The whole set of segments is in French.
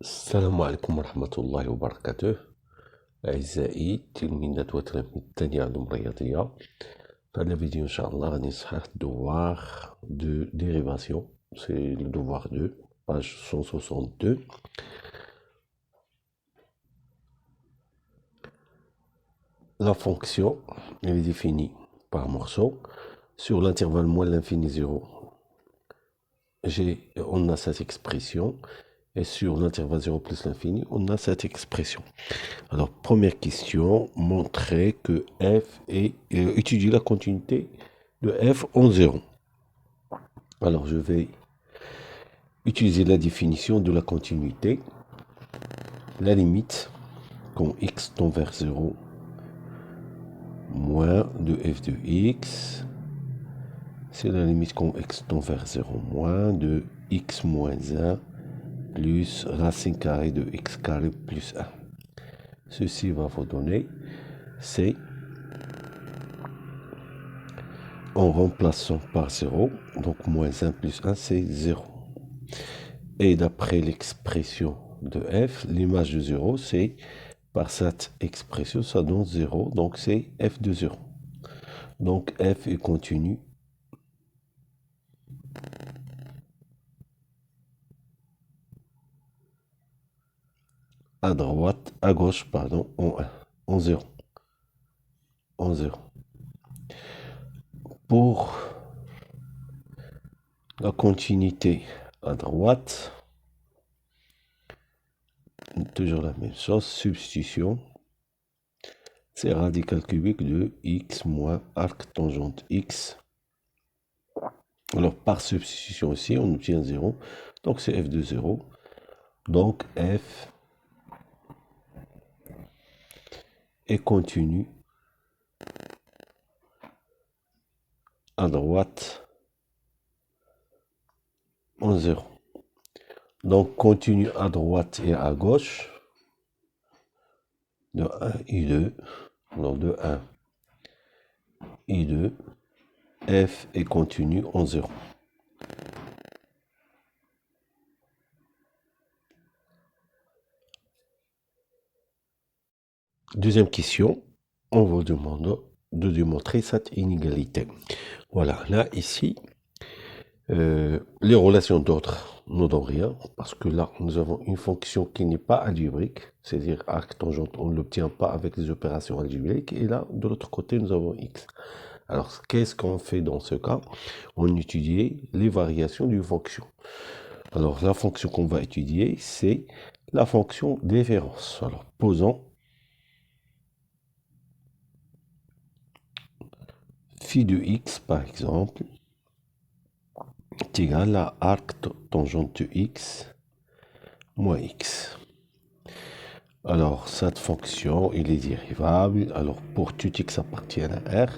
السلام عليكم ورحمة الله وبركاته. أعزائي تلميذات وتلاميذ الثانية علوم رياضية. في هذا الفيديو إن شاء الله غادي نصحح devoir de dérivation. C'est le devoir 2, page 162. La fonction elle est définie par morceau. Sur l'intervalle moins l'infini 0, on a cette expression. Et sur l'intervalle 0 plus l'infini, on a cette expression. Alors, première question, montrer que f est... étudier la continuité de f en 0. Alors, je vais utiliser la définition de la continuité. La limite, quand x tend vers 0, moins de f de x. C'est la limite quand x tend vers 0, moins de x moins 1 plus racine carrée de x carré plus 1. Ceci va vous donner C en remplaçant par 0, donc moins 1 plus 1, c'est 0. Et d'après l'expression de f, l'image de 0, c'est par cette expression, ça donne 0, donc c'est f de 0. Donc f est continu à droite, à gauche, pardon, en 1, en 0. En 0. Pour la continuité à droite, toujours la même chose, substitution, c'est radical cubique de x moins arc tangente x. Alors par substitution aussi, on obtient 0, donc c'est f de 0. Donc f est continu à droite en 0. Donc continu à droite et à gauche de 1 et 2. Alors de 1 et 2, f est continu en 0. Deuxième question, on vous demande de démontrer cette inégalité. Voilà, là ici, les relations d'ordre ne donnent rien, parce que là, nous avons une fonction qui n'est pas algébrique, c'est-à-dire arc tangente, on ne l'obtient pas avec les opérations algébriques, et là, de l'autre côté, nous avons x. Alors, qu'est-ce qu'on fait dans ce cas? On étudie les variations d'une fonction. Alors, la fonction qu'on va étudier, c'est la fonction différence. Alors, posons phi de x, par exemple, est égal à arc tangente de x moins x. Alors, cette fonction, il est dérivable. Alors, pour tout x appartient à R,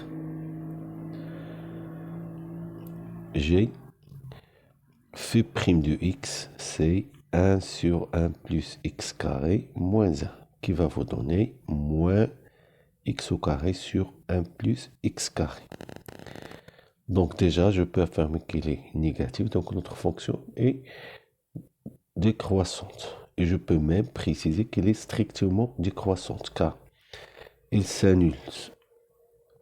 j'ai phi prime de x, c'est 1 sur 1 plus x carré moins 1, qui va vous donner moins x au carré sur 1 plus x carré. Donc déjà, je peux affirmer qu'il est négatif, donc notre fonction est décroissante. Et je peux même préciser qu'elle est strictement décroissante, car il s'annule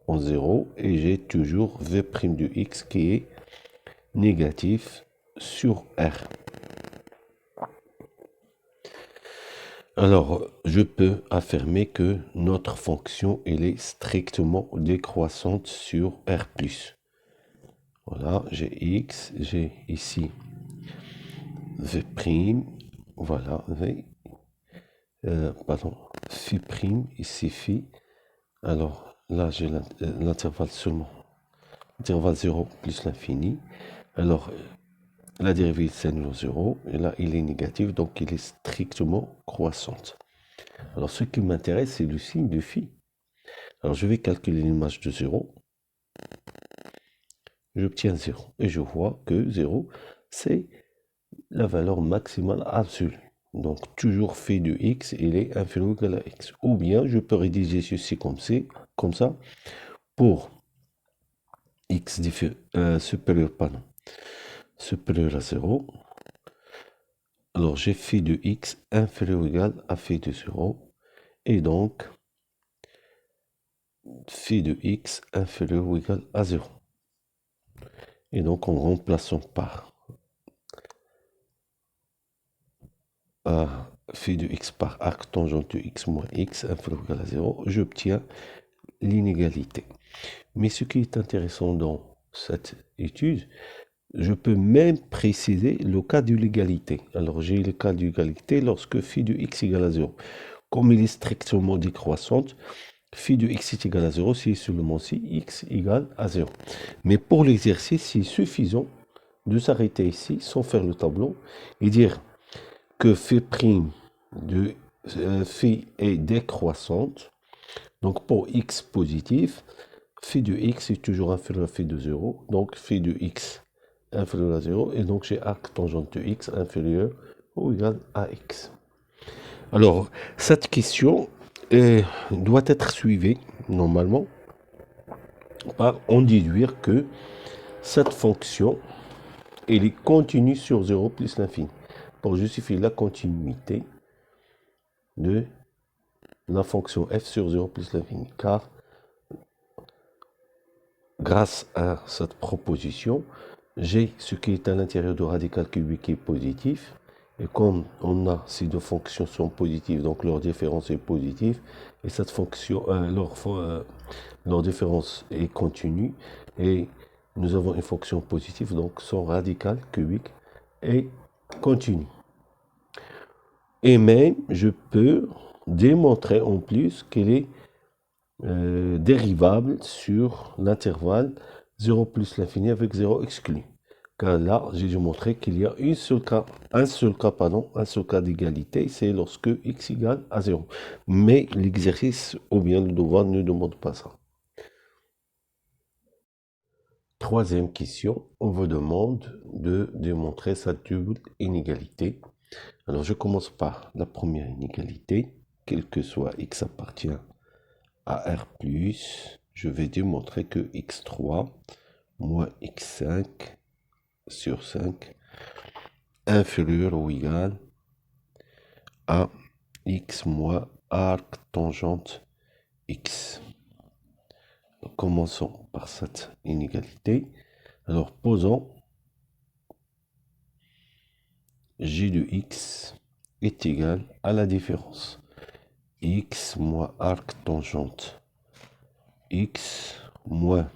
en 0 et j'ai toujours v' de x qui est négatif sur R. Alors, je peux affirmer que notre fonction elle est strictement décroissante sur R+. Voilà, j'ai x, j'ai ici v', voilà, v, pardon, phi prime, ici phi. Alors là, j'ai l'intervalle seulement, intervalle 0 plus l'infini. Alors, la dérivée s'annule au 0, et là, il est négatif, donc il est strictement croissante. Alors, ce qui m'intéresse, c'est le signe de phi. Alors, je vais calculer l'image de 0. J'obtiens 0. Et je vois que 0, c'est la valeur maximale absolue. Donc, toujours phi de x, il est inférieur ou égal à x. Ou bien, je peux rédiger ceci comme ça, pour x supérieur à 0. Alors, j'ai phi de x inférieur ou égal à phi de 0. Et donc, phi de x inférieur ou égal à 0. Et donc, en remplaçant par phi de x par arc tangente de x moins x inférieur ou égal à 0, j'obtiens l'inégalité. Mais ce qui est intéressant dans cette étude, je peux même préciser le cas de l'égalité. Alors, j'ai le cas d'égalité lorsque phi de x égale à 0. Comme il est strictement décroissante, phi de x est égal à 0 si seulement si x égale à 0. Mais pour l'exercice, c'est suffisant de s'arrêter ici sans faire le tableau et dire que phi' de phi est décroissante. Donc pour x positif, phi de x est toujours inférieur à phi de 0. Donc phi de x inférieur à 0. Et donc j'ai arc tangente de x inférieur ou égal à x. Alors, cette question doit être suivie, normalement, par en déduire que cette fonction, elle est continue sur 0 plus l'infini. Pour justifier la continuité de la fonction f sur 0 plus l'infini. Car, grâce à cette proposition, j'ai ce qui est à l'intérieur de radical cubique qui est positif. Et comme on a ces deux fonctions sont positives, donc leur différence est positive, et cette fonction, leur différence est continue, et nous avons une fonction positive, donc son radical cubique est continu. Et même, je peux démontrer en plus qu'elle est dérivable sur l'intervalle 0 plus l'infini avec 0 exclu. Car là, j'ai dû montrer qu'il y a un seul cas d'égalité, c'est lorsque x égale à 0. Mais l'exercice ou bien le devoir ne demande pas ça. Troisième question, on vous demande de démontrer sa double inégalité. Alors je commence par la première inégalité, quel que soit x appartient à R+, je vais démontrer que x3 moins x5 sur 5 inférieur ou égal à x moins arc tangente x. Donc, commençons par cette inégalité. Alors posons g de x est égal à la différence x moins arc tangente x moins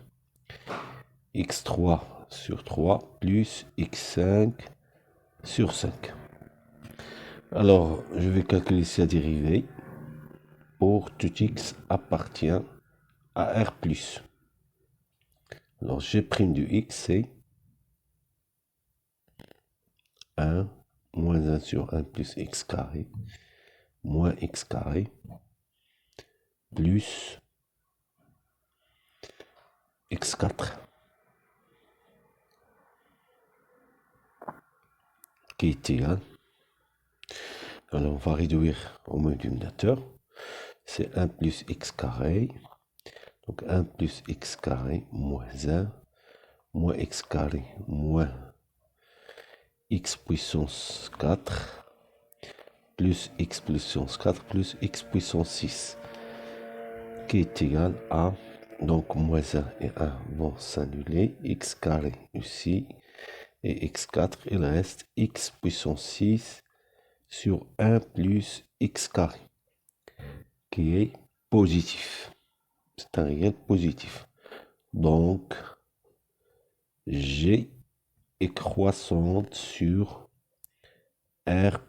x3 sur 3 plus x5 sur 5. Alors, je vais calculer sa dérivée pour tout x appartient à R+. Alors, g' de x, c'est 1 moins 1 sur 1 plus x carré moins x carré plus x4 qui est égal. Alors, on va réduire au moins dénominateur. C'est 1 plus x carré. Donc 1 plus x carré moins 1 moins x carré moins x puissance 4 plus x puissance 4 plus x puissance 6 qui est égal à, donc moins 1 et 1 vont s'annuler, x carré ici et x4, il reste x puissance 6 sur 1 plus x carré qui est positif. C'est un réel positif. Donc, G est croissante sur R+.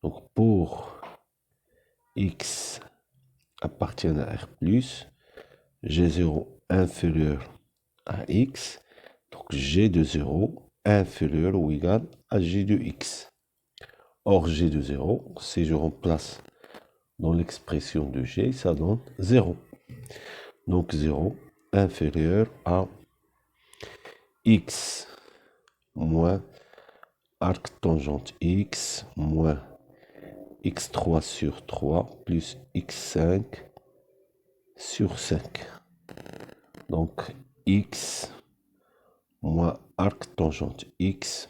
Donc, pour x appartient à R+, G0 inférieur à x, donc G de 0 inférieur ou égal à G de x. Or, G de 0, si je remplace dans l'expression de G, ça donne 0. Donc 0 inférieur à x moins arc tangente x moins x3 sur 3 plus x5 sur 5. Donc x moins arc tangente x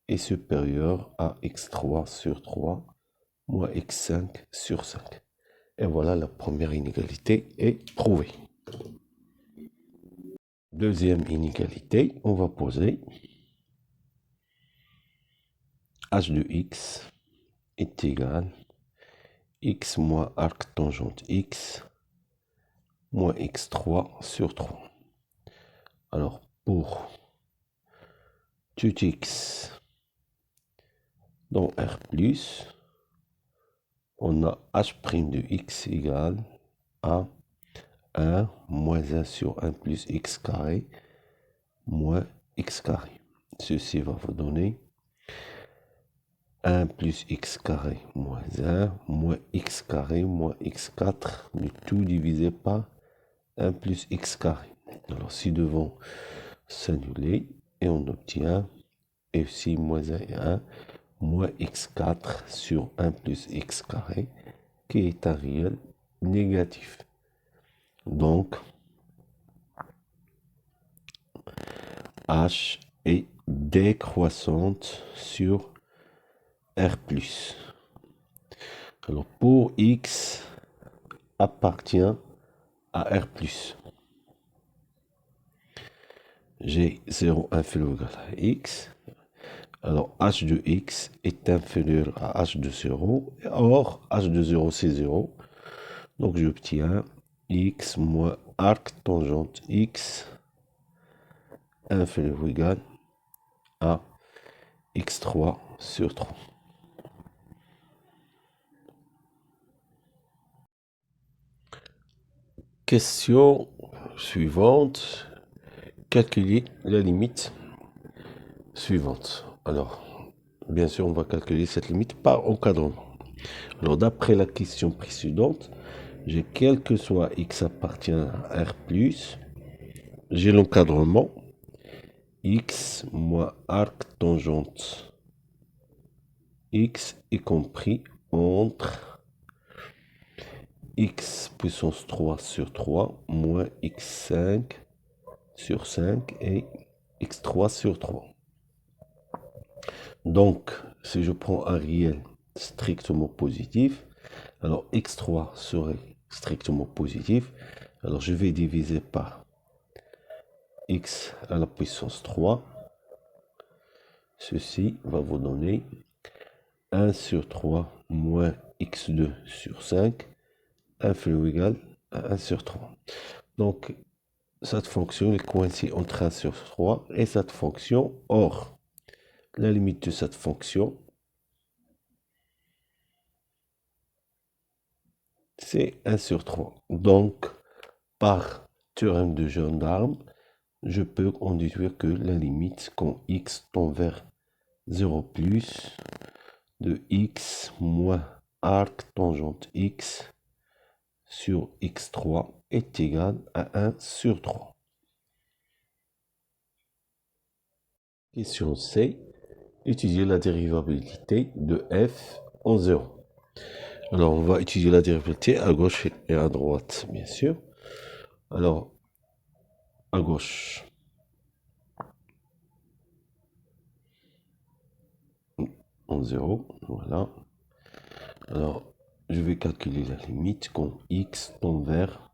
est supérieur à x3 sur 3 moins x5 sur 5. Et voilà, la première inégalité est trouvée. Deuxième inégalité, on va poser h de x est égal x moins arc tangente x moins x3 sur 3. Alors, pour tout x dans R+, on a h' de x égale à 1 moins 1 sur 1 plus x carré moins x carré. Ceci va vous donner 1 plus x carré moins 1 moins x carré moins x4, le tout divisé par 1 plus x carré. Alors, si devant s'annuler, et on obtient f6 moins 1 et 1 moins x4 sur 1 plus x carré, qui est un réel négatif. Donc, h est décroissante sur R+. Alors, pour x appartient à R+, j'ai 0 inférieur ou égal à x. Alors, h de x est inférieur à h de 0. Or, h de 0, c'est 0. Donc, j'obtiens x moins arc tangente x inférieur ou égal à x3 sur 3. Question suivante. Calculer la limite suivante. Alors, bien sûr, on va calculer cette limite par encadrement. Alors, d'après la question précédente, j'ai quel que soit x appartient à R+, j'ai l'encadrement x moins arc tangente x est compris entre x puissance 3 sur 3 moins x5 sur 5 et x3 sur 3. Donc, si je prends un réel strictement positif, alors x3 serait strictement positif. Alors, je vais diviser par x à la puissance 3. Ceci va vous donner 1 sur 3 moins x2 sur 5 inférieur ou égal à 1 sur 3. Donc, cette fonction est coincée entre 1 sur 3 et cette fonction. Or, la limite de cette fonction, c'est 1 sur 3. Donc, par théorème de gendarme, je peux en déduire que la limite quand x tend vers 0 plus de x moins arc tangente x sur x3 est égal à 1 sur 3. Question C. Étudier la dérivabilité de f en 0. Alors, on va étudier la dérivabilité à gauche et à droite, bien sûr. Alors, à gauche, en 0, voilà. Alors, je vais calculer la limite quand x tend vers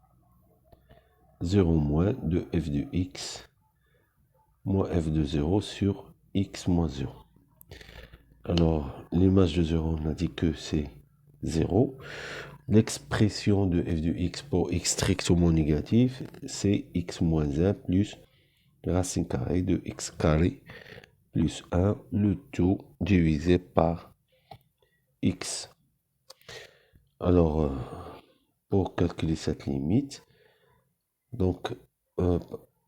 0 moins de f de x moins f de 0 sur x moins 0. Alors, l'image de 0, on a dit que c'est 0. L'expression de f de x pour x strictement négatif, c'est x moins 1 plus racine carrée de x carré plus 1, le tout divisé par x. Alors, pour calculer cette limite, donc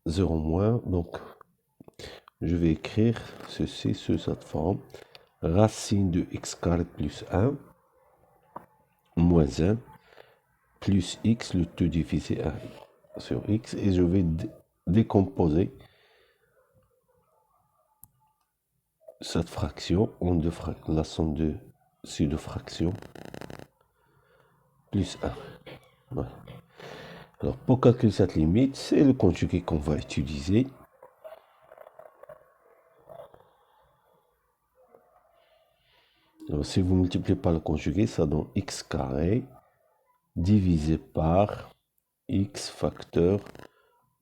0 moins, donc je vais écrire ceci sous cette forme. Racine de x carré plus 1 moins 1 plus x, le tout divisé sur x, et je vais décomposer cette fraction en deux fractions, la somme de ces deux fractions plus 1. Voilà. Alors, pour calculer cette limite, c'est le conjugué qu'on va utiliser. Alors, si vous multipliez par le conjugué, ça donne x carré divisé par x facteur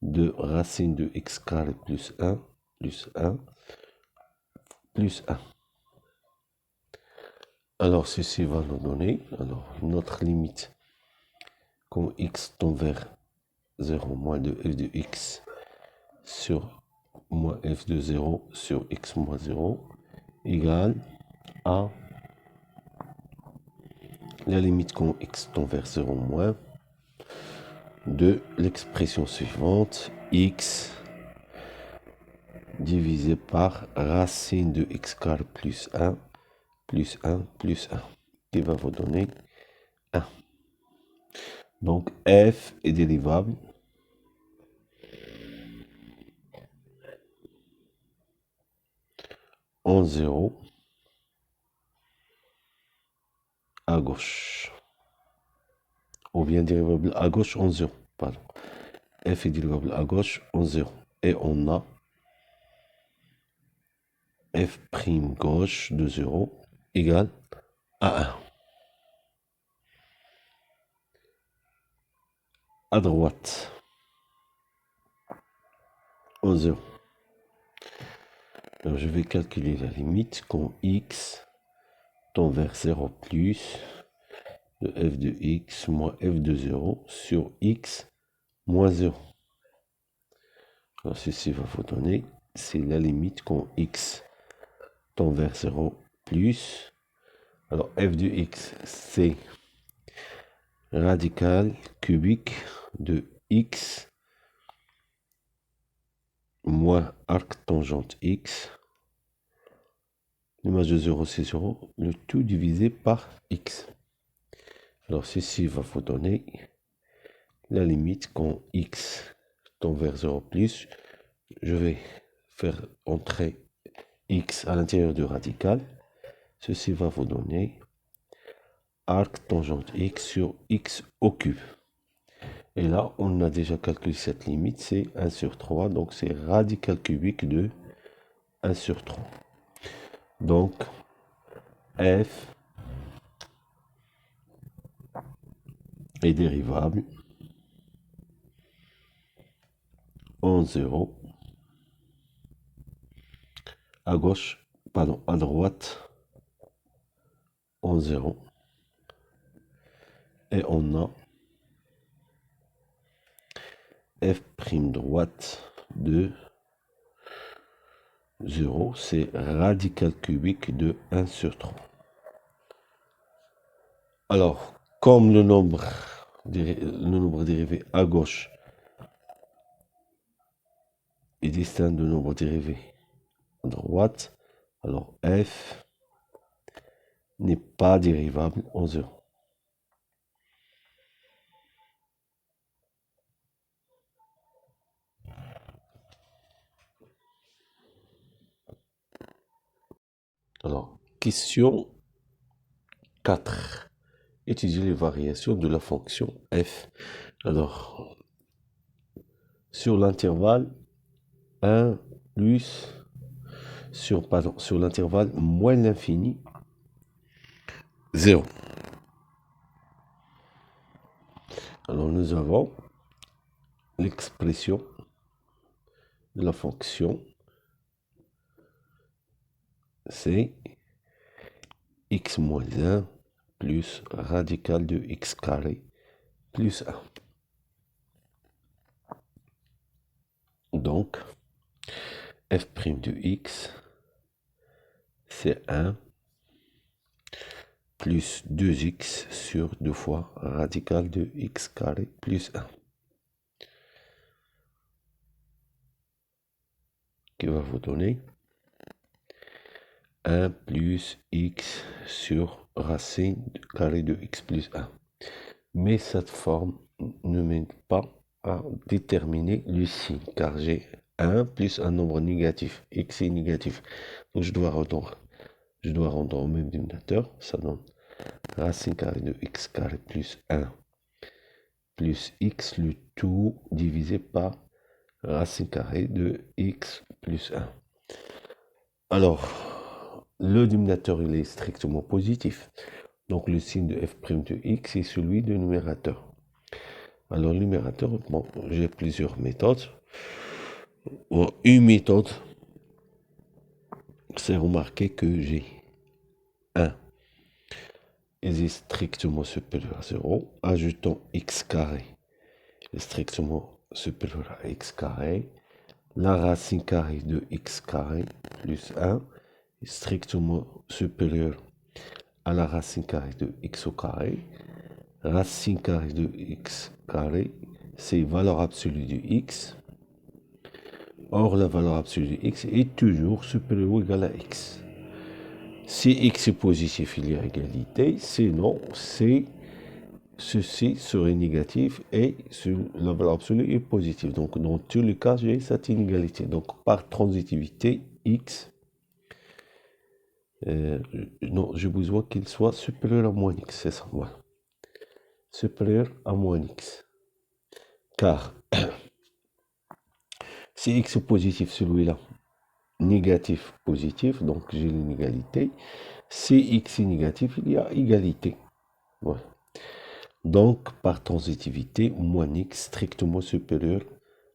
de racine de x carré plus 1 plus 1 plus 1. Alors, ceci va nous donner notre limite comme x tend vers 0 moins de f de x sur moins f de 0 sur x moins 0 égale à la limite quand x tend vers 0 moins de l'expression suivante, x divisé par racine de x carré plus 1 plus 1 plus 1, qui va vous donner 1. Donc f est dérivable en 0 à gauche, ou bien dérivable à gauche en 0, pardon. F est dérivable à gauche en 0. Et on a f' gauche de 0 égale à 1. À droite, en 0. Alors je vais calculer la limite quand x tend vers 0 plus de f de x moins f de 0 sur x moins 0. Alors ceci va vous donner, c'est la limite quand x tend vers 0 plus, alors f de x c'est radical cubique de x moins arc tangente x, l'image de 0 c'est 0, le tout divisé par x. Alors ceci va vous donner la limite quand x tend vers 0 plus, je vais faire entrer x à l'intérieur du radical. Ceci va vous donner arc tangente x sur x au cube. Et là, on a déjà calculé cette limite, c'est 1 sur 3, donc c'est radical cubique de 1 sur 3. Donc, f est dérivable en 0 à gauche, pardon, à droite en 0. Et on a f' droite de 0, c'est radical cubique de 1 sur 3. Alors, comme le nombre dérivé à gauche est distinct du nombre dérivé à droite, alors f n'est pas dérivable en 0. Alors, question 4. Étudier les variations de la fonction f. Alors, sur l'intervalle 1 plus, sur l'intervalle moins l'infini, 0. Alors, nous avons l'expression de la fonction, c'est x moins 1 plus radical de x carré plus 1. Donc, f' de x, c'est 1 plus 2x sur 2 fois radical de x carré plus 1. Qui va vous donner 1 plus x sur racine carré de x plus 1. Mais cette forme ne m'aide pas à déterminer le signe, car j'ai 1 plus un nombre négatif, x est négatif. Donc je dois rendre au même dénominateur, ça donne racine carrée de x carré plus 1 plus x, le tout divisé par racine carrée de x plus 1. Alors, le dénominateur il est strictement positif. Donc le signe de f' de x est celui du numérateur. Alors le numérateur, bon, j'ai plusieurs méthodes. Une méthode, c'est remarquer que j'ai 1 est strictement supérieur à 0. Ajoutons x carré est strictement supérieur à x carré. La racine carrée de x carré plus 1 est strictement supérieur à la racine carrée de x au carré. Racine carrée de x carré, c'est valeur absolue de x. Or, la valeur absolue de x est toujours supérieure ou égale à x. Si x est positif, il y a égalité. Sinon, ceci serait négatif et la valeur absolue est positive. Donc, dans tous les cas, j'ai cette inégalité. Donc, par transitivité, x, non, j'ai besoin qu'il soit supérieur à moins x. C'est ça, voilà. Supérieur à moins x. Car si x est positif, celui-là, négatif, positif, donc j'ai l'inégalité. Si x est négatif, il y a égalité. Voilà. Donc, par transitivité, moins x strictement supérieur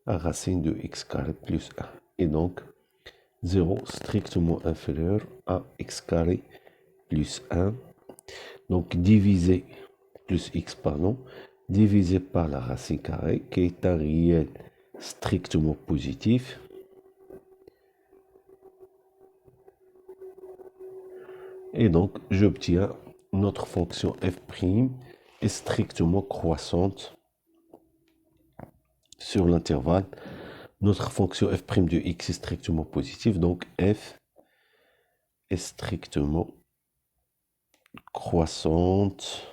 à racine de x carré plus 1. Et donc, 0 strictement inférieur à x carré plus 1. Donc, divisé, plus x, pardon, divisé par la racine carrée, qui est un réel strictement positif. Et donc, j'obtiens notre fonction f' est strictement croissante sur l'intervalle. Notre fonction f' de x est strictement positive, donc f est strictement croissante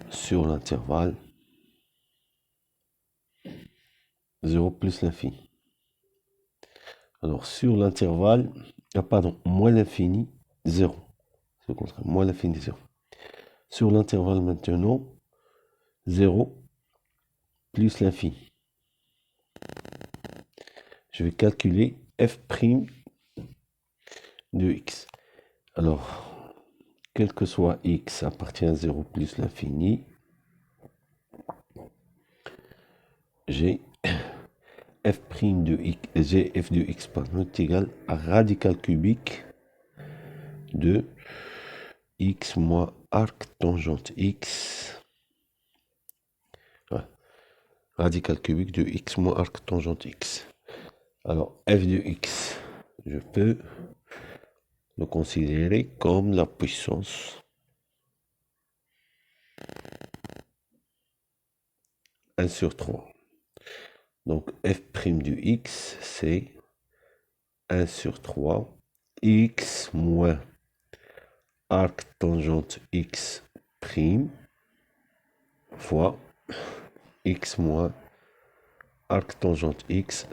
sur l'intervalle 0 plus l'infini. Alors, sur l'intervalle, pardon, moins l'infini, 0. C'est le contraire, moins l'infini, 0. Sur l'intervalle maintenant, 0 plus l'infini. Je vais calculer f' de x. Alors, quel que soit x appartient à 0 plus l'infini, j'ai f' de x, j'ai f de x pardon, est égal à radical cubique de x moins arc tangente x. Ouais. Radical cubique de x moins arc tangente x. Alors, f de x, je peux le considérer comme la puissance 1 sur 3. Donc, f' de x, c'est 1 sur 3, x moins arc tangente x prime fois x moins arc tangente x.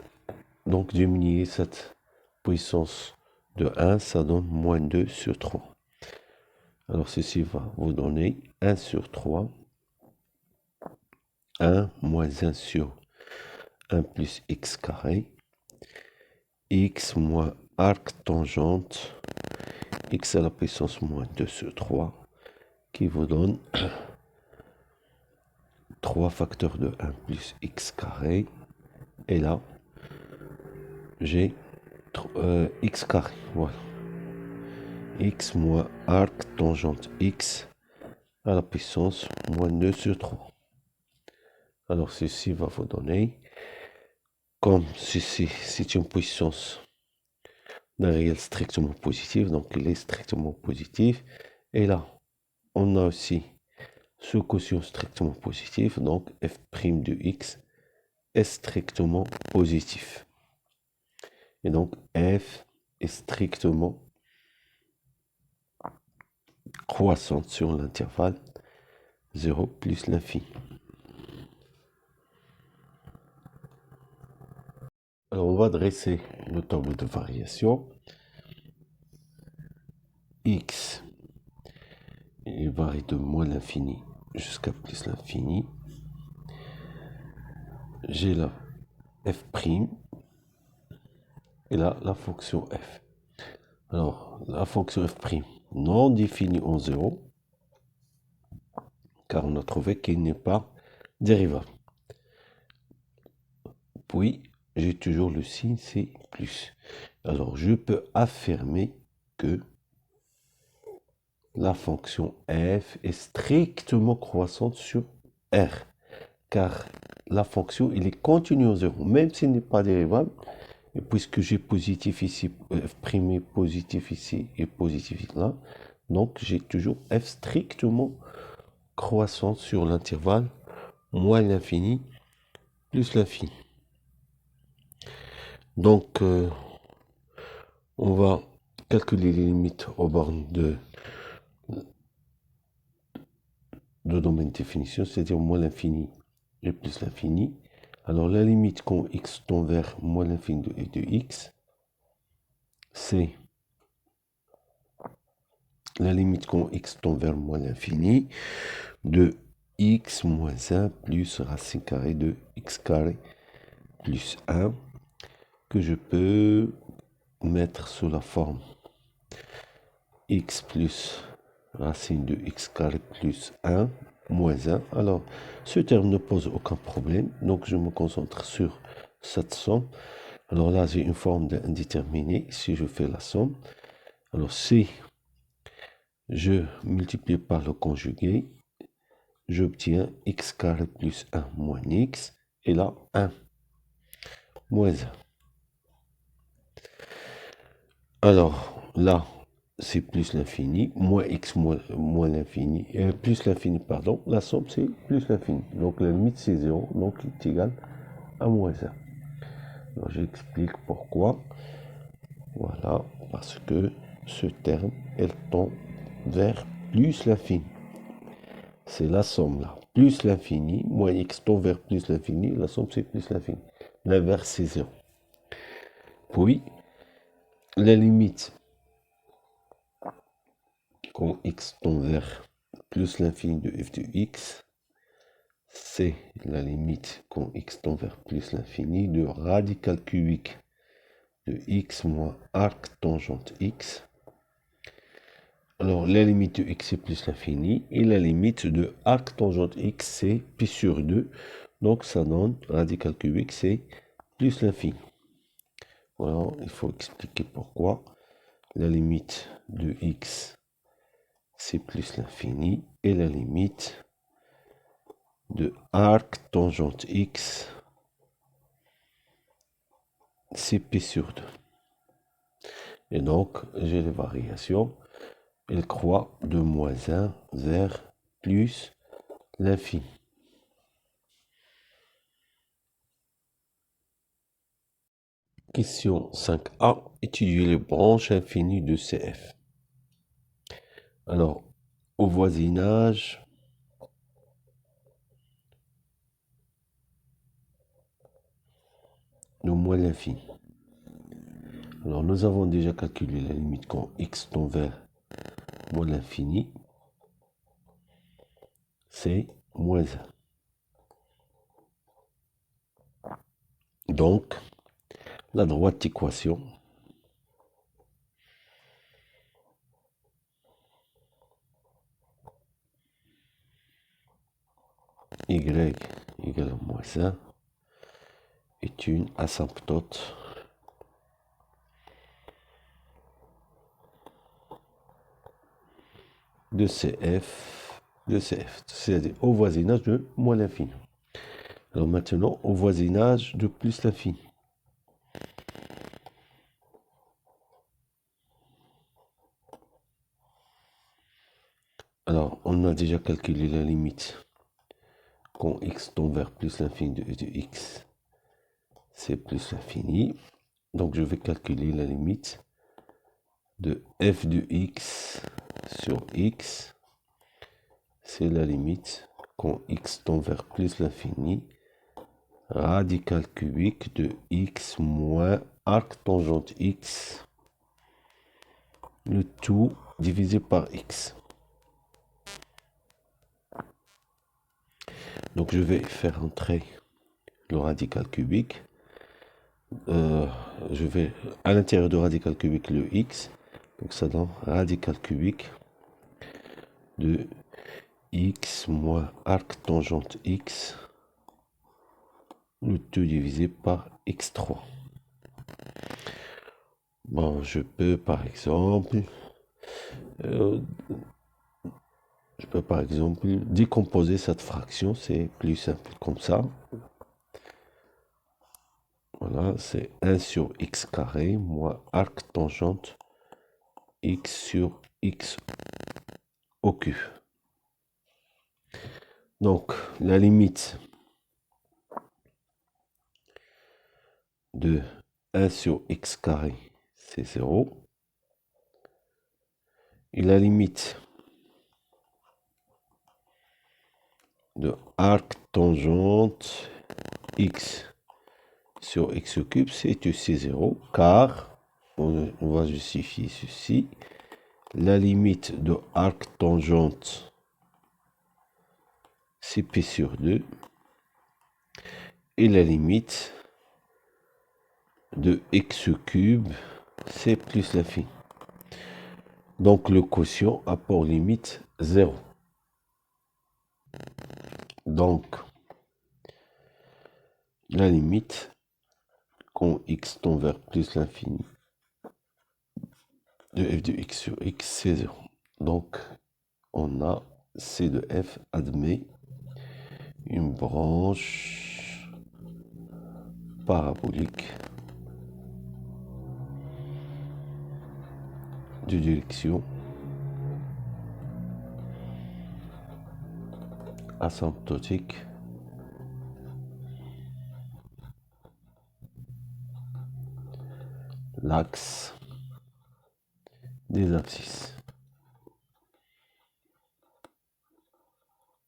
Donc, diminuer cette puissance de 1, ça donne moins 2 sur 3. Alors, ceci va vous donner 1 sur 3, 1 moins 1 sur 1 plus x carré, x moins arc tangente, x à la puissance moins 2 sur 3, qui vous donne 3 facteurs de 1 plus x carré. Et là, j'ai x carré, voilà. X moins arc tangente x à la puissance moins 2 sur 3. Alors, ceci va vous donner, comme ceci, c'est une puissance d'un réel strictement positif, donc il est strictement positif. Et là, on a aussi ce quotient strictement positif, donc f' de x est strictement positif. Et donc, f est strictement croissante sur l'intervalle 0 plus l'infini. Alors, on va dresser le tableau de variation. X, il varie de moins l'infini jusqu'à plus l'infini. J'ai là f', et là, la fonction f. Alors, la fonction f' non définie en 0, car on a trouvé qu'il n'est pas dérivable. Puis, j'ai toujours le signe C+. Alors, je peux affirmer que la fonction f est strictement croissante sur R, car la fonction, il est continu en 0, même s'il n'est pas dérivable. Et puisque j'ai positif ici, f' positif ici et positif là, donc j'ai toujours f strictement croissante sur l'intervalle moins l'infini plus l'infini. Donc, on va calculer les limites aux bornes de domaine de définition, c'est-à-dire moins l'infini et plus l'infini. Alors, la limite quand x tend vers moins l'infini de x, c'est la limite quand x tend vers moins l'infini de x moins 1 plus racine carrée de x carré plus 1, que je peux mettre sous la forme x plus racine de x carré plus 1 moins 1. Alors, ce terme ne pose aucun problème, donc je me concentre sur cette somme. Alors là, j'ai une forme d'indéterminé. Si je fais la somme, alors si je multiplie par le conjugué, j'obtiens x carré plus 1 moins x, et là, 1 moins 1. Alors là, c'est plus l'infini, moins x moins l'infini, plus l'infini, pardon, la somme c'est plus l'infini. Donc la limite c'est 0, donc il est égal à moins 1. Alors j'explique pourquoi. Voilà, parce que ce terme, elle tend vers plus l'infini. C'est la somme là. Plus l'infini, moins x tend vers plus l'infini, la somme c'est plus l'infini. L'inverse c'est 0. Puis, la limite quand x tend vers plus l'infini de f de x, c'est la limite quand x tend vers plus l'infini de radical cubique de x moins arc tangente x. Alors, la limite de x c'est plus l'infini, et la limite de arc tangente x c'est pi sur 2. Donc, ça donne radical cubique, c'est plus l'infini. Voilà, il faut expliquer pourquoi. La limite de x c'est plus l'infini, et la limite de arc tangente x, c'est pi sur 2. Et donc, j'ai les variations. Elle croît de moins 1 vers plus l'infini. Question 5a. Étudier les branches infinies de CF. Alors, au voisinage, de moins l'infini. Alors, nous avons déjà calculé la limite quand x tend vers moins l'infini. C'est moins 1. Donc, la droite équation y égale à moins 1 est une asymptote de CF, c'est-à-dire au voisinage de moins l'infini. Alors maintenant, au voisinage de plus l'infini. Alors, on a déjà calculé la limite quand x tend vers plus l'infini de x, c'est plus l'infini. Donc, je vais calculer la limite de f de x sur x. C'est la limite quand x tend vers plus l'infini, radical cubique de x moins arc tangente x, le tout divisé par x. Donc je vais faire entrer le radical cubique. je vais à l'intérieur de radical cubique le x. Donc ça donne radical cubique de x moins arc tangente x, le tout divisé par x3. Bon, je peux par exemple décomposer cette fraction, c'est plus simple comme ça. Voilà, c'est 1 sur x carré moins arc tangente x sur x au cube. Donc, la limite de 1 sur x carré, c'est 0. Et la limite de arc tangente x sur x au cube, c'est aussi 0, car, on va justifier ceci, la limite de arc tangente, c'est p sur 2, et la limite de x au cube, c'est plus l'infini. Donc le quotient a pour limite 0. Donc, la limite, quand x tend vers plus l'infini, de f de x sur x, c'est 0. Donc, on a c de f admet une branche parabolique de direction asymptotique l'axe des abscisses.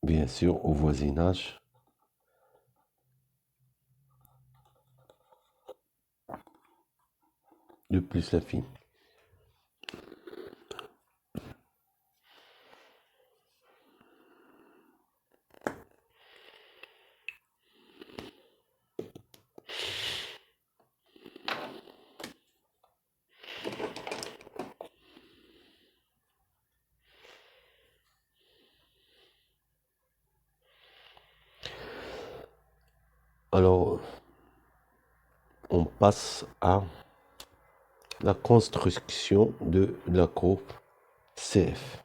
Bien sûr, au voisinage de plus l'infini. Alors, on passe à la construction de la courbe CF.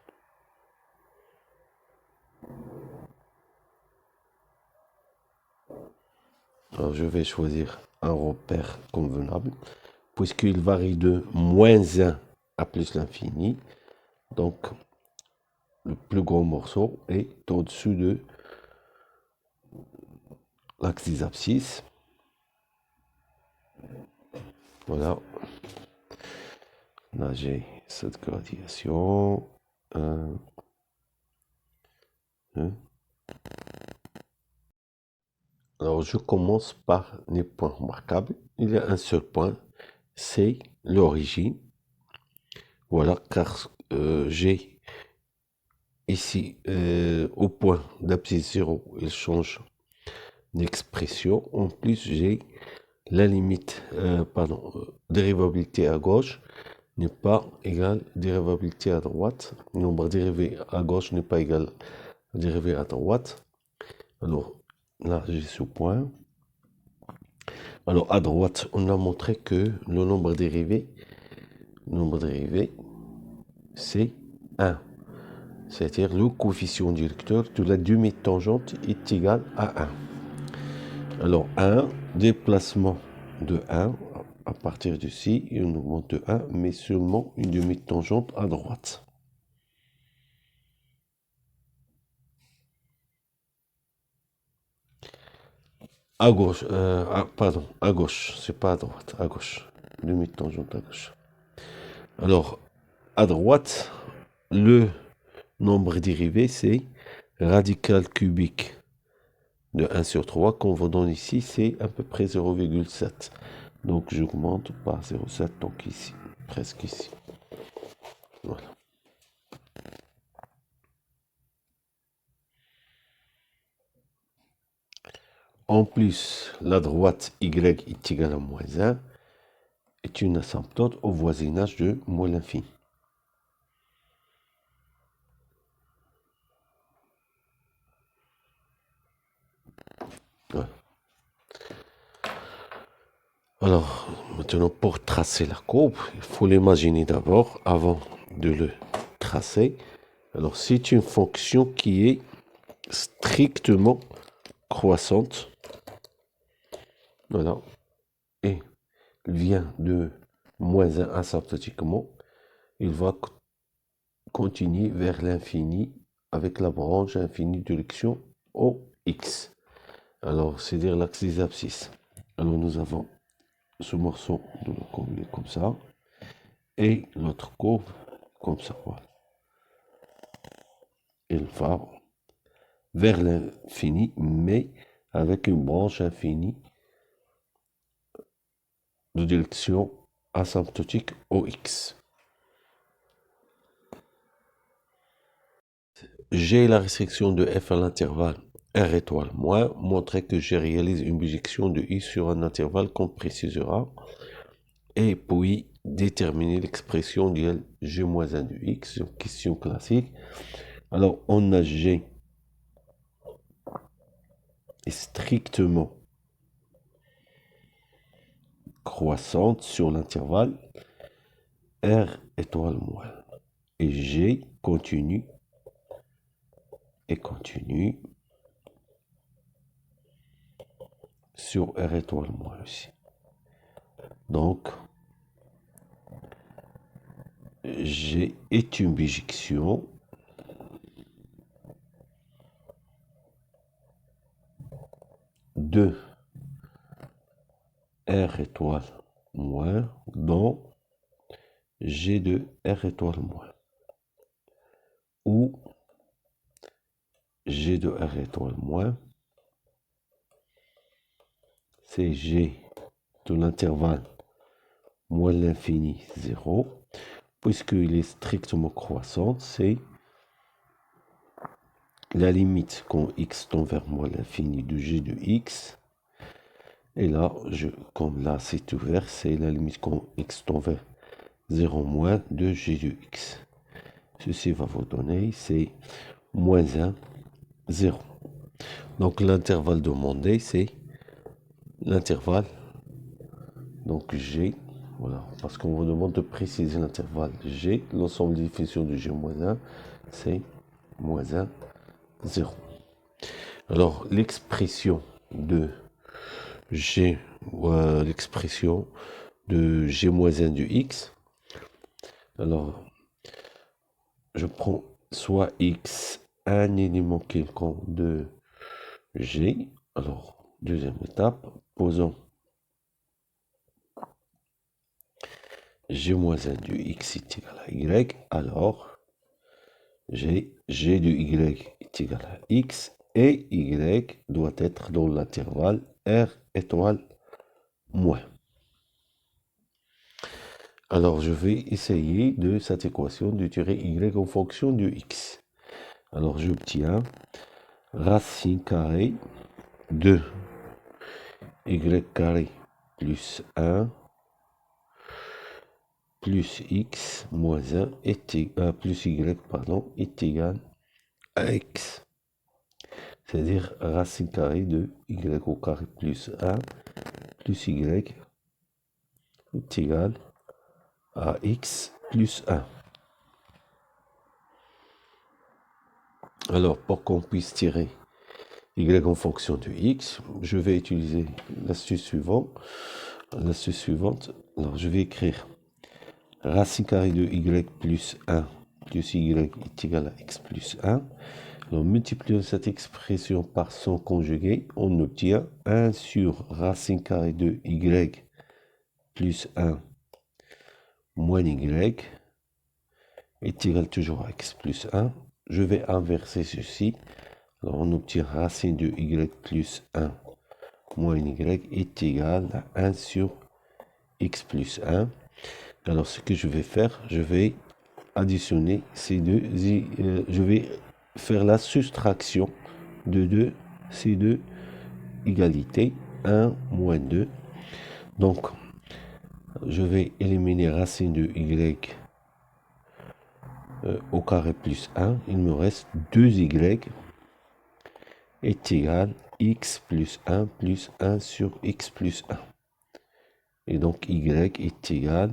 Alors, je vais choisir un repère convenable, puisqu'il varie de moins 1 à plus l'infini. Donc, le plus gros morceau est au-dessus de l'axe des abscisses. Voilà. Là, j'ai cette gradation. 1, 2. Alors, je commence par les points remarquables. Il y a un seul point, c'est l'origine. Voilà, car j'ai ici, au point d'abscisse 0, il change d'expression. En plus, j'ai la limite, dérivabilité à gauche n'est pas égale dérivabilité à droite. Nombre dérivé à gauche n'est pas égal à dérivé à droite. Alors, là, j'ai ce point. Alors, à droite, on a montré que le nombre dérivé, c'est 1. C'est-à-dire le coefficient directeur de la demi-tangente est égal à 1. Alors 1, déplacement de 1, à partir d'ici, il augmente de 1, mais seulement une demi-tangente à droite. À gauche, à gauche, c'est pas à droite, à gauche. Demi-tangente à gauche. Alors, à droite, le nombre dérivé, c'est radical cubique de 1 sur 3 qu'on vous donne ici, c'est à peu près 0,7. Donc j'augmente par 0,7, donc ici, presque ici. Voilà. En plus, la droite y est égale à moins 1 est une asymptote au voisinage de moins l'infini. Ouais. Alors, maintenant, pour tracer la courbe, il faut l'imaginer d'abord avant de le tracer. Alors, c'est une fonction qui est strictement croissante. Voilà. Et il vient de moins 1 asymptotiquement. Il va continuer vers l'infini avec la branche infinie de l'élection OX. Alors, c'est-à-dire l'axe des abscisses. Alors, nous avons ce morceau de la courbe comme ça. Et l'autre courbe comme ça. Voilà. Il va vers l'infini, mais avec une branche infinie de direction asymptotique OX. J'ai la restriction de f à l'intervalle R étoile moins, montrer que je réalise une bijection de i sur un intervalle qu'on précisera, et puis déterminer l'expression de g-1 de x, une question classique. Alors on a g est strictement croissante sur l'intervalle R étoile moins, et g continue et continue sur R étoile moins aussi. Donc, G est une bijection de R étoile moins dans G de R étoile moins, ou G de R étoile moins, c'est G de l'intervalle moins l'infini 0, puisqu'il est strictement croissant, c'est la limite quand x tend vers moins l'infini de G de x. Et là, comme là c'est ouvert, c'est la limite quand x tend vers 0 moins de G de x. Ceci va vous donner, c'est moins 1, 0. Donc l'intervalle demandé, c'est l'intervalle, donc G, voilà, parce qu'on vous demande de préciser l'intervalle G, l'ensemble des définitions de G moins 1, c'est moins 1, 0. Alors l'expression de G, l'expression de G moins 1 de x, alors je prends soit x, un élément quelconque de G. Alors, deuxième étape, posons G moins 1 de x est égal à y. Alors, G de y est égal à x et y doit être dans l'intervalle R étoile moins. Alors, je vais essayer de cette équation de tirer y en fonction de x. Alors, j'obtiens racine carrée de y carré plus 1 plus x moins 1 plus y pardon, est égal à x. C'est-à-dire racine carrée de y au carré plus 1 plus y est égal à x plus 1. Alors, pour qu'on puisse tirer y en fonction de x, je vais utiliser l'astuce suivante. Alors, je vais écrire racine carrée de y plus 1 plus y est égal à x plus 1. Alors, multipliant cette expression par son conjugué, on obtient 1 sur racine carrée de y plus 1 moins y est égal toujours à x plus 1. Je vais inverser ceci. Alors, on obtient racine de y plus 1 moins y est égal à 1 sur x plus 1. Alors, ce que je vais faire, je vais additionner ces deux, je vais faire la soustraction de ces deux égalité 1 moins 2. Donc, je vais éliminer racine de y au carré plus 1. Il me reste 2y est égal x plus 1 sur x plus 1. Et donc, y est égal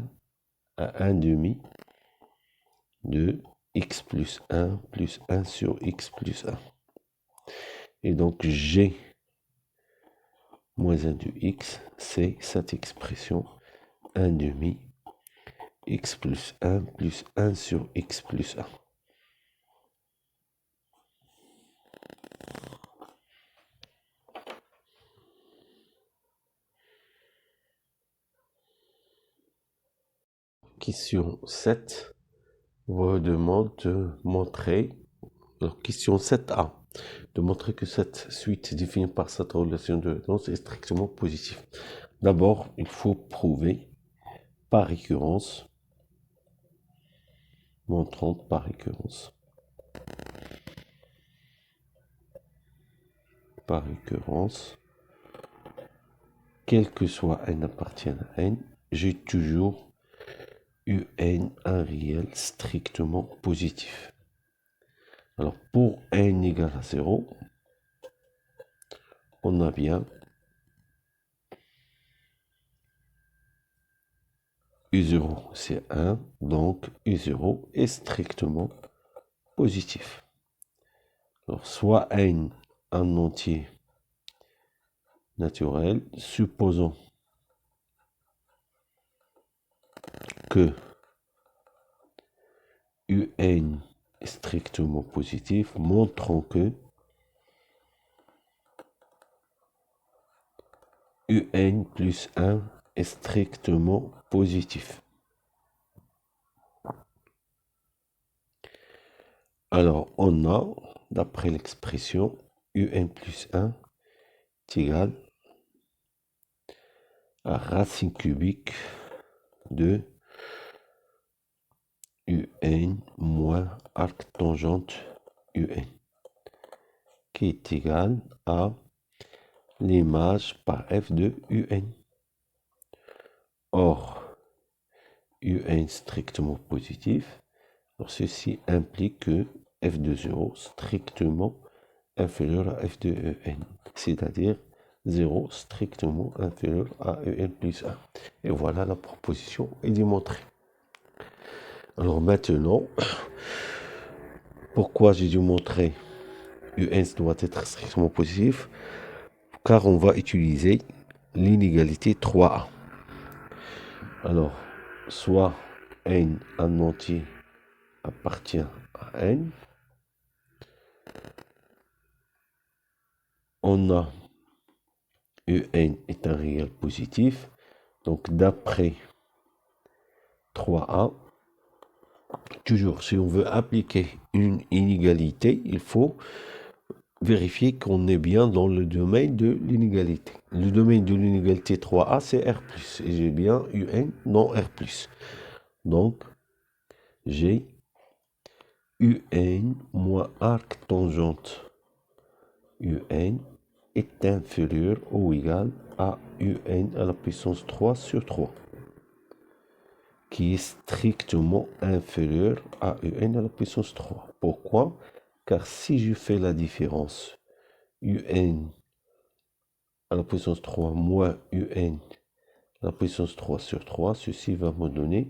à 1 demi de x plus 1 sur x plus 1. Et donc, g moins 1 de x, c'est cette expression 1 demi x plus 1 sur x plus 1. Question 7 vous demande de montrer, alors question 7a, de montrer que cette suite définie par cette relation de récurrence est strictement positive. D'abord, il faut prouver par récurrence, montrant par récurrence, quel que soit n appartient à n, j'ai toujours un réel strictement positif. Alors, pour n égale à 0, on a bien U0, c'est 1, donc U0 est strictement positif. Alors, soit n un entier naturel, supposons que un est strictement positif, montrons que un plus 1 est strictement positif. Alors, on a, d'après l'expression, un plus 1 est égal à racine cubique de un moins arc tangente un, qui est égal à l'image par f de un. Or, un strictement positif, alors ceci implique que f de 0 strictement inférieur à f de un, c'est-à-dire 0 strictement inférieur à un plus 1. Et voilà, la proposition est démontrée. Alors maintenant, pourquoi j'ai dû montrer un doit être strictement positif? Car on va utiliser l'inégalité 3a. Alors, soit n un entier appartient à n, on a un est un réel positif, donc d'après 3a, toujours si on veut appliquer une inégalité, il faut vérifier qu'on est bien dans le domaine de l'inégalité. Le domaine de l'inégalité 3a, c'est R+, et j'ai bien un dans R+. Donc, j'ai un moins arc tangente un est inférieur ou égal à un à la puissance 3 sur 3, qui est strictement inférieur à un à la puissance 3. Pourquoi? Car si je fais la différence un à la puissance 3 moins un à la puissance 3 sur 3, ceci va me donner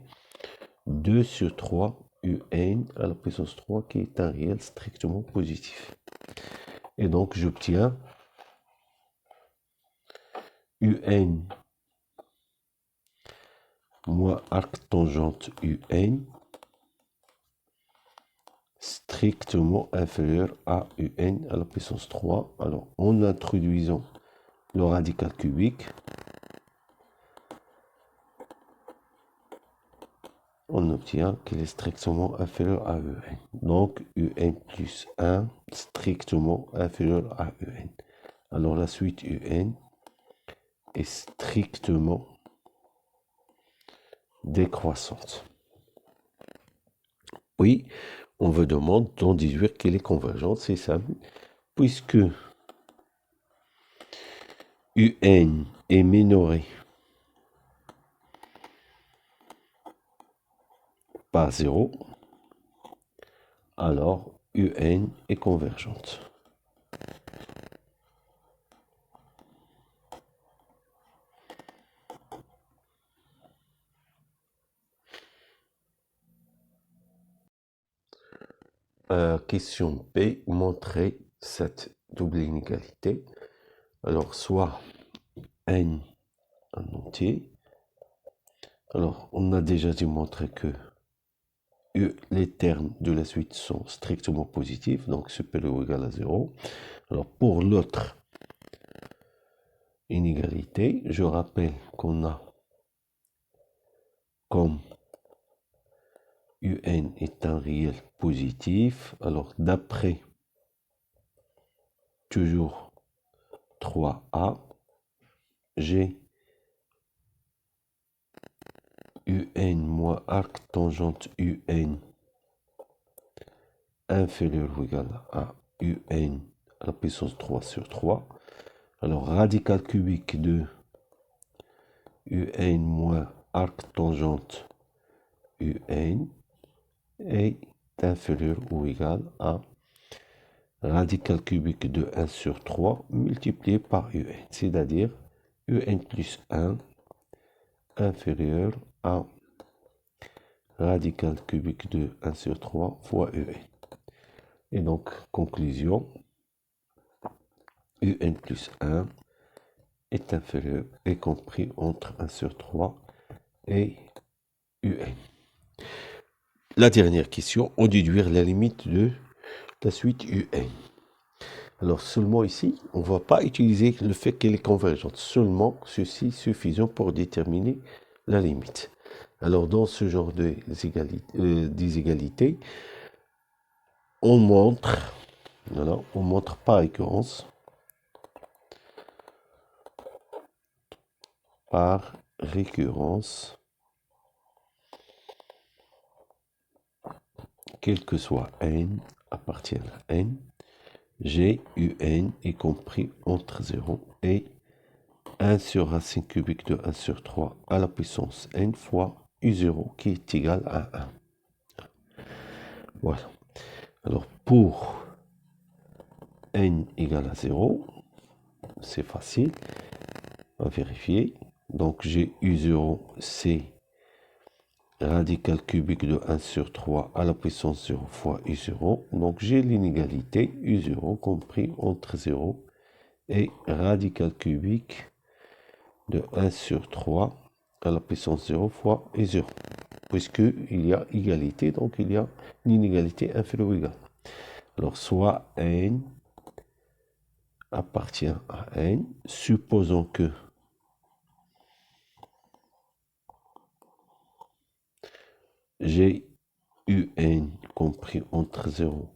2 sur 3 un à la puissance 3, qui est un réel strictement positif. Et donc j'obtiens un moins arc tangente un strictement inférieur à un à la puissance 3. Alors, en introduisant le radical cubique, on obtient qu'il est strictement inférieur à un. Donc, un plus 1 strictement inférieur à un. Alors, la suite un est strictement décroissante. Oui, on vous demande d'en déduire qu'elle est convergente, c'est simple, puisque UN est minoré par 0, alors UN est convergente. Question B, montrer cette double inégalité. Alors, soit n en entier. Alors, on a déjà démontré que les termes de la suite sont strictement positifs, donc supérieur ou égal à 0. Alors, pour l'autre inégalité, je rappelle qu'on a comme UN est un réel positif. Alors, d'après toujours 3A, j'ai UN moins arc tangente UN inférieur ou égal à UN à la puissance 3 sur 3. Alors, radical cubique de UN moins arc tangente UN est inférieur ou égal à radical cubique de 1 sur 3 multiplié par UN, c'est-à-dire UN plus 1 inférieur à radical cubique de 1 sur 3 fois UN. Et donc, conclusion, UN plus 1 est inférieur, est compris entre 1 sur 3 et UN. La dernière question, en déduire la limite de la suite UN. Alors seulement ici, on ne va pas utiliser le fait qu'elle est convergente, seulement ceci suffisant pour déterminer la limite. Alors dans ce genre d'égalité, on montre par récurrence, quel que soit n appartient à n, G UN est compris entre 0 et 1 sur racine cubique de 1 sur 3 à la puissance n fois U0 qui est égal à 1. Voilà. Alors pour n égale à 0, c'est facile à vérifier. Donc j'ai U0, c'est radical cubique de 1 sur 3 à la puissance 0 fois U0. Donc j'ai l'inégalité U0 compris entre 0 et radical cubique de 1 sur 3 à la puissance 0 fois U0. Puisqu'il y a égalité, donc il y a une inégalité inférieure ou égale. Alors soit n appartient à n, supposons que j'ai UN compris entre 0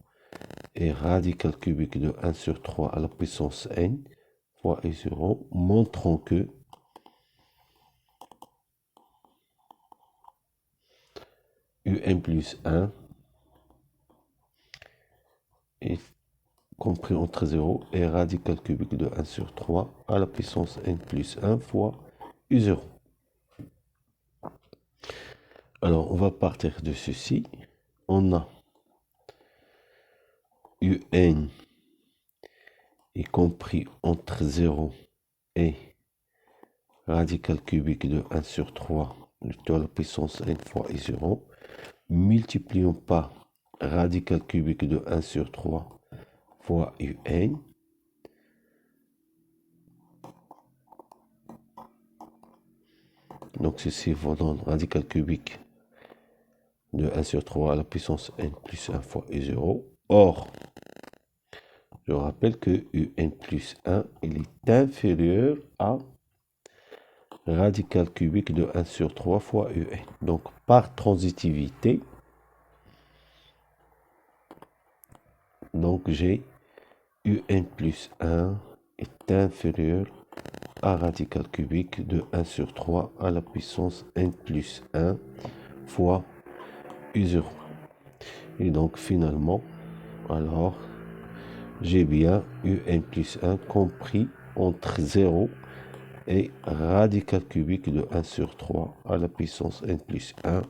et radical cubique de 1 sur 3 à la puissance n fois I0, montrons que UN plus 1 est compris entre 0 et radical cubique de 1 sur 3 à la puissance n plus 1 fois U0. Alors, on va partir de ceci. On a UN est compris entre 0 et radical cubique de 1 sur 3 à la puissance n fois I0. Multiplions par radical cubique de 1 sur 3 fois UN. Donc ceci va donner radical cubique de 1 sur 3 à la puissance n plus 1 fois U0. Or, je rappelle que UN plus 1, il est inférieur à radical cubique de 1 sur 3 fois UN. Donc, par transitivité, donc j'ai UN plus 1 est inférieur à radical cubique de 1 sur 3 à la puissance n plus 1 fois U0. Et donc, finalement, alors, j'ai bien UN plus 1 compris entre 0 et radical cubique de 1 sur 3 à la puissance n plus 1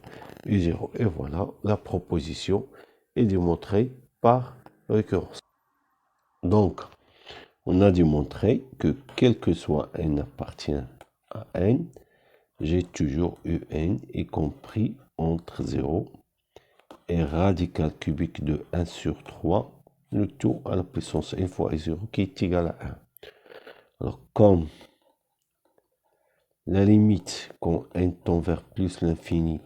u0. Et voilà, la proposition est démontrée par récurrence. Donc, on a démontré que quel que soit n appartient à n, j'ai toujours un y compris entre 0 et radical cubique de 1 sur 3, le tout à la puissance n fois i0 qui est égal à 1. Alors, comme la limite quand n tend vers plus l'infini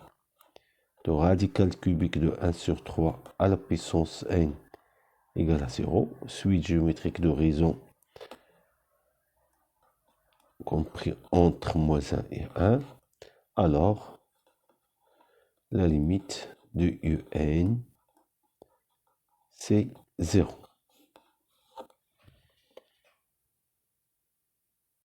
de radical cubique de 1 sur 3 à la puissance n égale à 0, suite géométrique de raison compris entre moins 1 et 1, alors la limite de un c'est 0.